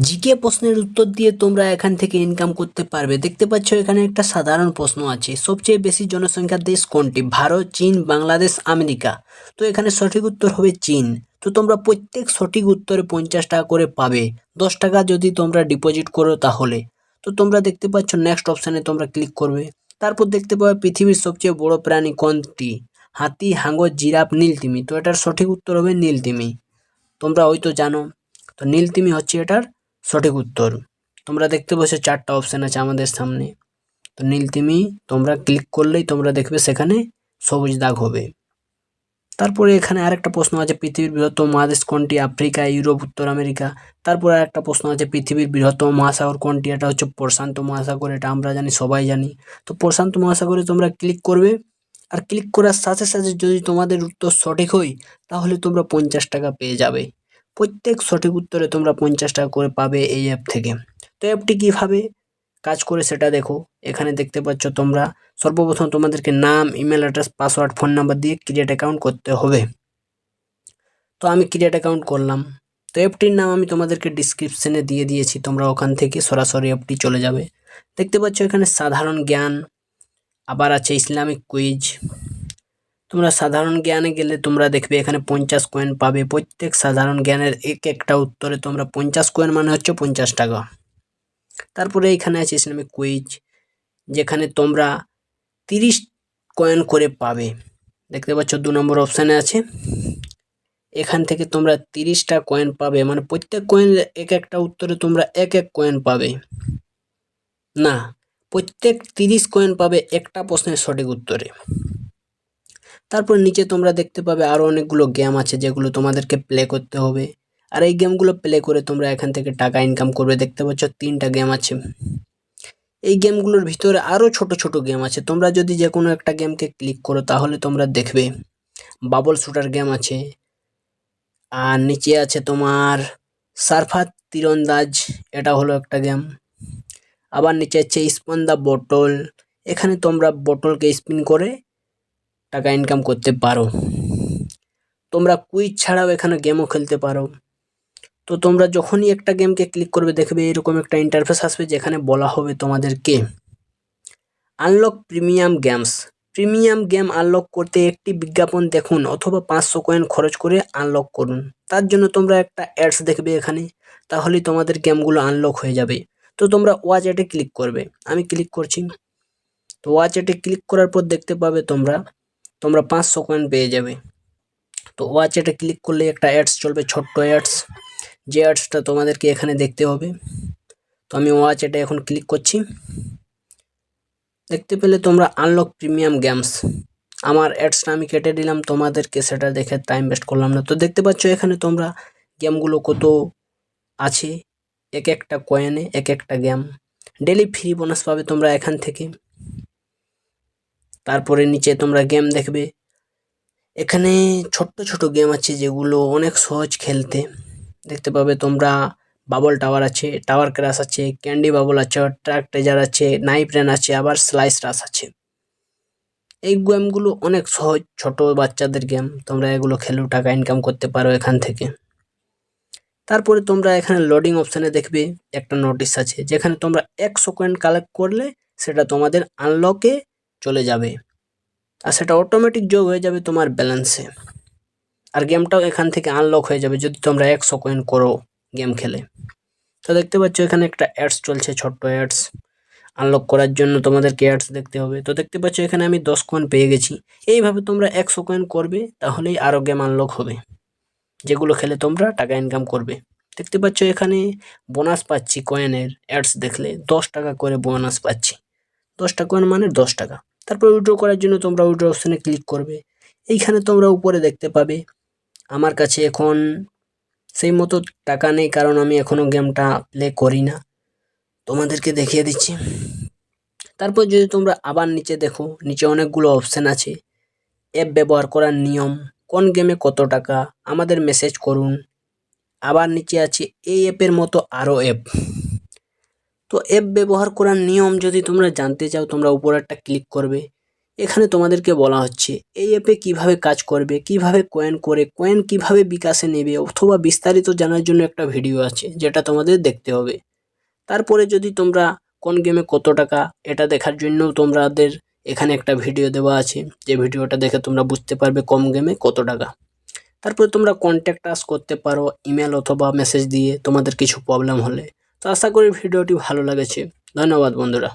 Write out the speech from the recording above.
GK প্রশ্নের উত্তর দিয়ে তোমরা এখান থেকে ইনকাম করতে পারবে। দেখতে পাচ্ছ এখানে একটা সাধারণ প্রশ্ন আছে, সবচেয়ে বেশি জনসংখ্যার দেশ কোনটি? ভারত, চীন, বাংলাদেশ, আমেরিকা। তো এখানে সঠিক উত্তর হবে চীন। তো তোমরা প্রত্যেক সঠিক উত্তরে 50 টাকা করে পাবে। 10 টাকা যদি তোমরা ডিপোজিট করো তাহলে। তো তোমরা দেখতে পাচ্ছ নেক্সট অপশানে তোমরা ক্লিক করবে। তারপর দেখতে পাবে পৃথিবীর সবচেয়ে বড় প্রাণী কোনটি? হাতি, হাঙ্গর, জিরাফ, নীলতিমি। তো এটার সঠিক উত্তর হবে নীলতিমি। তোমরা হয়তো জানো। তো নীলতিমি হচ্ছে এটার সঠিক উত্তর। তোমরা দেখতে পাচ্ছ 4টা অপশান আছে আমাদের সামনে। তো নীলতিমি তোমরা ক্লিক করলেই তোমরা দেখবে সেখানে সবুজ দাগ হবে। তারপরে এখানে আরেকটা প্রশ্ন আছে, পৃথিবীর বৃহত্তম মহাদেশ কোনটি? আফ্রিকা, ইউরোপ, উত্তর আমেরিকা। তারপরে আরেকটা প্রশ্ন আছে, পৃথিবীর বৃহত্তম মহাসাগর কোনটি? এটা হচ্ছে প্রশান্ত মহাসাগর। এটা আমরা জানি, সবাই জানি। তো প্রশান্ত মহাসাগরে তোমরা ক্লিক করবে। আর ক্লিক করার সাথে সাথে যদি তোমাদের উত্তর সঠিক হয় তাহলে তোমরা 50 টাকা পেয়ে যাবে। প্রত্যেক সঠিক উত্তরে তোমরা 50 টাকা করে পাবে এই অ্যাপ থেকে। তো অ্যাপটি কীভাবে কাজ করে সেটা দেখো। এখানে দেখতে পাচ্ছ তোমরা সর্বপ্রথম তোমাদেরকে নাম, email address, password, phone number দিয়ে ক্রিয়েট অ্যাকাউন্ট করতে হবে। তো আমি ক্রিয়েট অ্যাকাউন্ট করলাম। তো অ্যাপটির নাম আমি তোমাদেরকে ডিসক্রিপশনে দিয়ে দিয়েছি, তোমরা ওখান থেকে সরাসরি অ্যাপটি চলে যাবে। দেখতে পাচ্ছ এখানে সাধারণ জ্ঞান, আবার আছে ইসলামিক কুইজ। তোমরা সাধারণ জ্ঞানে গেলে তোমরা দেখবে এখানে 50 কয়েন পাবে। প্রত্যেক সাধারণ জ্ঞানের একটা উত্তরে তোমরা 50 কয়েন মানে হচ্ছে 50 টাকা। তারপরে এখানে আছে ইসলামিক কুইজ, যেখানে তোমরা 30 কয়েন করে পাবে। দেখতে পাচ্ছ 2 নম্বর অপশানে আছে। এখান থেকে তোমরা 30টা কয়েন পাবে, মানে প্রত্যেক কয়েন একটা উত্তরে তোমরা এক কয়েন পাবে না, প্রত্যেক 30 কয়েন পাবে একটা প্রশ্নের সঠিক উত্তরে। তারপর নিচে তোমরা দেখতে পাবে আরও অনেকগুলো গেম আছে যেগুলো তোমাদেরকে প্লে করতে হবে। আর এই গেমগুলো প্লে করে তোমরা এখান থেকে টাকা ইনকাম করবে। দেখতে পাচ্ছ 3টা গেম আছে। এই গেমগুলোর ভিতরে আরও ছোট ছোট গেম আছে। তোমরা যদি যে কোনো একটা গেমকে ক্লিক করো তাহলে তোমরা দেখবে বাবল শুটার গেম আছে। আর নিচে আছে তোমার সারফাত তীরন্দাজ, এটা হলো একটা গেম। আবার নিচে আছে স্পিন দ্য বোতল, এখানে তোমরা বোতলকে স্পিন করে টাকা ইনকাম করতে পারো। তোমরা কুইজ ছাড়াও এখানে গেমও খেলতে পারো। তো তোমরা যখনই একটা গেমকে ক্লিক করবে দেখবে এরকম একটা ইন্টারফেস আসবে, যেখানে বলা হবে তোমাদেরকে unlock premium games. Premium game unlock করতে একটি বিজ্ঞাপন দেখুন অথবা 500 কয়েন খরচ করে আনলক করুন। তার জন্য তোমরা একটা অ্যাডস দেখবে এখানে, তাহলেই তোমাদের গেমগুলো আনলক হয়ে যাবে। তো তোমরা ওয়াচ অ্যাডে ক্লিক করবে। আমি ক্লিক করছি। তো ওয়াচ অ্যাডে ক্লিক করার পর দেখতে পাবে তোমরা 500 কয়েন পেয়ে যাবে। তো ওয়াচ অ্যাডে ক্লিক করলে একটা অ্যাডস চলবে, ছোট্ট অ্যাডস, যে অ্যাডসটা তোমাদেরকে এখানে দেখতে হবে। তো আমি ওয়াচ অ্যাডে এখন ক্লিক করছি। দেখতে পেলে তোমরা আনলক প্রিমিয়াম গেমস। আমার অ্যাডসটা আমি কেটে দিলাম, তোমাদেরকে সেটা দেখে টাইম ওয়েস্ট করলাম না। তো দেখতে পাচ্ছ এখানে তোমরা গেমগুলো কত আছে, একটা কয়েনে একটা গেম। ডেলি ফ্রি বোনাস পাবে তোমরা এখান থেকে। তারপরে নিচে তোমরা গেম দেখবে, এখানে ছোট্ট ছোট গেম আছে যেগুলো অনেক সহজ খেলতে। দেখতে পাবে তোমরা বাবল টাওয়ার আছে, টাওয়ার ক্র্যাশ আছে, ক্যান্ডি বাবল আছে, ট্র্যাক ট্রেজার আছে, নাইফ রান আছে, আবার স্লাইস রাশ আছে। এই গেমগুলো অনেক সহজ, ছোট বাচ্চাদের গেম। তোমরা এগুলো খেলেও টাকা ইনকাম করতে পারো এখান থেকে। তারপরে তোমরা এখানে লোডিং অপশানে দেখবে একটা নোটিশ আছে, যেখানে তোমরা 100 কয়েন কালেক্ট করলে সেটা তোমাদের আনলকে চলে যাবে, আর সেটা অটোমেটিক যোগ হয়ে যাবে তোমার ব্যালেন্সে। আর গেমটাও এখান থেকে আনলক হয়ে যাবে যদি তোমরা 100 কয়েন করো গেম খেলে। তো দেখতে পাচ্ছ এখানে একটা অ্যাডস চলছে, ছোট্ট অ্যাডস। আনলক করার জন্য তোমাদেরকে অ্যাডস দেখতে হবে। তো দেখতে পাচ্ছ এখানে আমি 10 কয়েন পেয়ে গেছি। এইভাবে তোমরা 100 কয়েন করবে, তাহলেই আরও গেম আনলক হবে, যেগুলো খেলে তোমরা টাকা ইনকাম করবে। দেখতে পাচ্ছ এখানে বোনাস পাচ্ছি কয়েনের, অ্যাডস দেখলে 10 টাকা করে বোনাস পাচ্ছি। 10টা কয়েন মানে 10 টাকা। তারপর উইথড্র করার জন্য তোমরা উইথড্র অপশানে ক্লিক করবে। এইখানে তোমরা উপরে দেখতে পাবে আমার কাছে এখন সেই মতো টাকা নেই, কারণ আমি এখনও গেমটা প্লে করি না। তোমাদেরকে দেখিয়ে দিচ্ছি। তারপর যদি তোমরা আবার নিচে দেখো, নিচে অনেকগুলো অপশান আছে। অ্যাপ ব্যবহার করার নিয়ম, কোন গেমে কত টাকা, আমাদের মেসেজ করুন। আবার নিচে আছে এই অ্যাপের মতো আরও অ্যাপ। তো অ্যাপ ব্যবহার করার নিয়ম যদি তোমরা জানতে চাও তোমরা উপরে একটা ক্লিক করবে। এখানে তোমাদেরকে বলা হচ্ছে এই অ্যাপে কিভাবে কাজ করবে, কিভাবে কয়েন করে কয়েন কিভাবে বিকাশে নেবে, অথবা বিস্তারিত জানার জন্য একটা ভিডিও আছে যেটা তোমাদের দেখতে হবে। তারপরে যদি তোমরা কোন গেমে কত টাকা, এটা দেখার জন্যও তোমাদের এখানে একটা ভিডিও দেওয়া আছে, যে ভিডিওটা দেখে তোমরা বুঝতে পারবে কম গেমে কত টাকা। তারপরে তোমরা কন্ট্যাক্ট আস করতে পারো ইমেল অথবা মেসেজ দিয়ে তোমাদের কিছু প্রবলেম হলে। তো আশা করি ভিডিওটি ভালো লেগেছে। ধন্যবাদ বন্ধুরা।